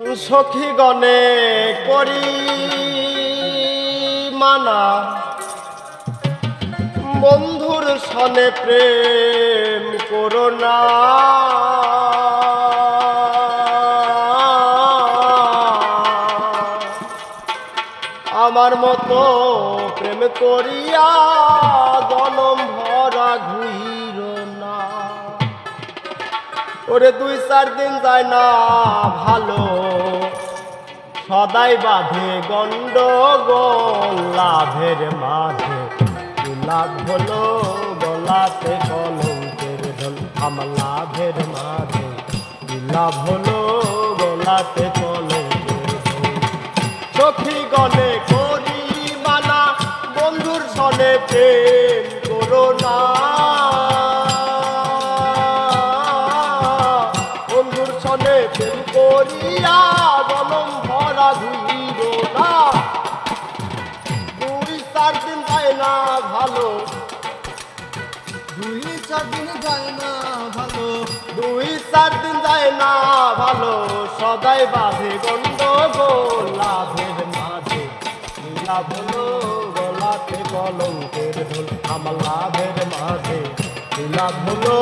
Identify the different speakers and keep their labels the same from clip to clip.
Speaker 1: সখী গণে করি মানা বন্ধুর সনে প্রেম করোনা আমার মতো প্রেম করিয়া জনম ভরা ঘুইর না। ওরে 2-4 দিন যায় না ভালো, সদাই বাঁধে গন্ডগোল লাভের মাঝে। লাভ হলো গলাতে কলঙ্কের ঢোল, আমার লাভের মাঝে। লাভ হলো গলাতে কলঙ্কের ঢোল। সখী গণে করি মানা বন্ধুর সনে প্রেম করো না। বন্ধুর সনে প্রেম করিয়া জনম ভরা ঘুইর না। 2-4 দিন যায় না ভালো,
Speaker 2: 2-4 দিন যায় না ভালো,
Speaker 1: 2-4 দিন যায় না ভালো, সদাই বাঁধে গন্ডগোল লাভের মাঝে। লাভ হলো গলাতে কলঙ্কের ঢোল, আমার লাভের মাঝে। লাভ হলো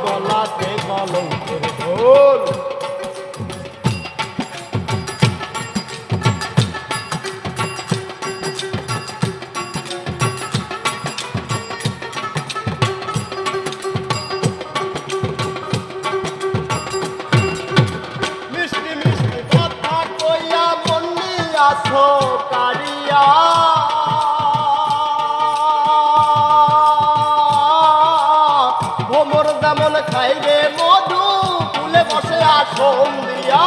Speaker 1: গলাতে কলঙ্কের ঢোল। আছো কারিয়া ভোমর যেমন খাইবে মধু ফুলে বসে আসন দিয়া।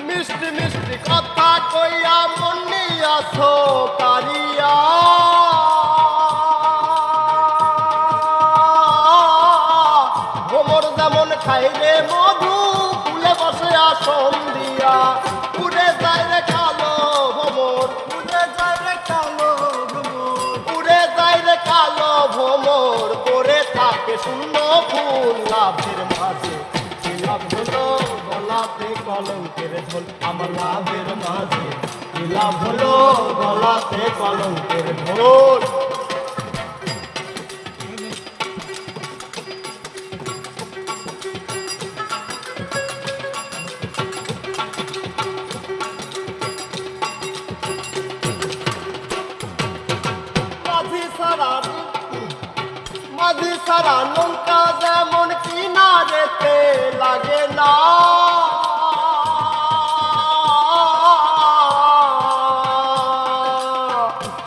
Speaker 1: মিষ্টি মিষ্টি কথা কইয়া মনি আছো কারিয়া ভোমর যেমন খাইবে মধু ফুলে বসে আসন দিয়া। উড়ে যায় রে কালো ভোমর,
Speaker 2: উড়ে যায় রে কালো ভ্রমর,
Speaker 1: উড়ে যায় রে কালো ভোমর, পরে থাকে শূন্য ফুল লাভের মাঝে। লাভ হলো গলাতে কলঙ্কের ঢোল, আমার লাভের মাঝে। লাভ হলো গলাতে কলঙ্কের ঢোল। মাঝি সারা নৌকা যেমন কিনারেতে লাগে না।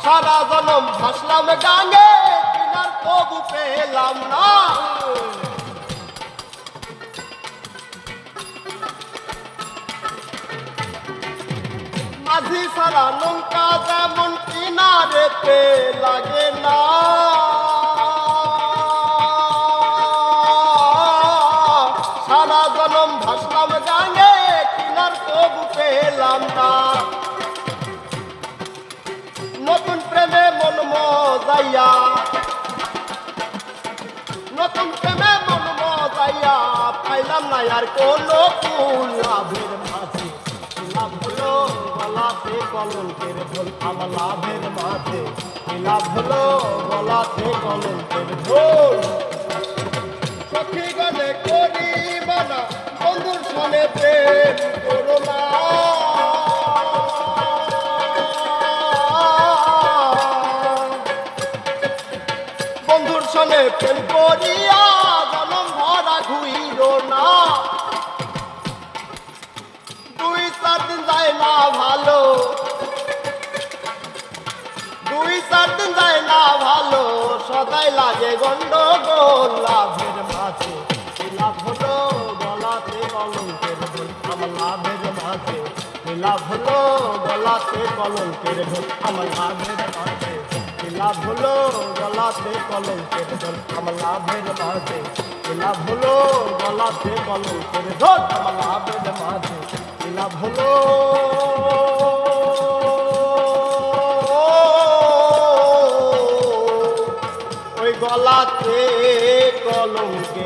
Speaker 1: সারা জনম ভাসলাম গাঙ্গে কিনার তবু পেলাম না। মাঝি সারা নৌকা যেমন কিনারেতে লাগে না। সারা জনম ভাসলাম গাঙ্গে কিনার তবু পেলাম না। নতুন প্রেমে মন মজাইয়া, নতুন প্রেমে মন মজাইয়া, পাইলাম না আর কোনো ফুল লাভের মাঝে। লাভ হলো গলাতে কলঙ্কের ঢোল, আমার লাভের মাঝে। লাভ হলো গলাতে কলঙ্কের ঢোল। সখী গণে করি মানা বন্ধুর সনে প্রেম করো না। বন্ধুর সনে প্রেম করিয়া জনম ভরা ঘুইর না। 2-4 দিন যায় না ভালো, 2-4 দিন যায় না ভালো, সদাই লাগে গন্ডগোল লাভের মাঝে। লাভ হলো গলাতে কলঙ্কের ঢোল, আমার লাভের মাঝে। লাভ হলো গলাতে কলঙ্কের ঢোল, আমার লাভের মাঝে। লাভ হলো গলাতে কলঙ্কের ঢোল, আমার লাভের মাঝে। লাভ হলো গলাতে কলঙ্কের ঢোল, আমার লাভের মাঝে। লাভ হলো ওই গলাতে কলঙ্ক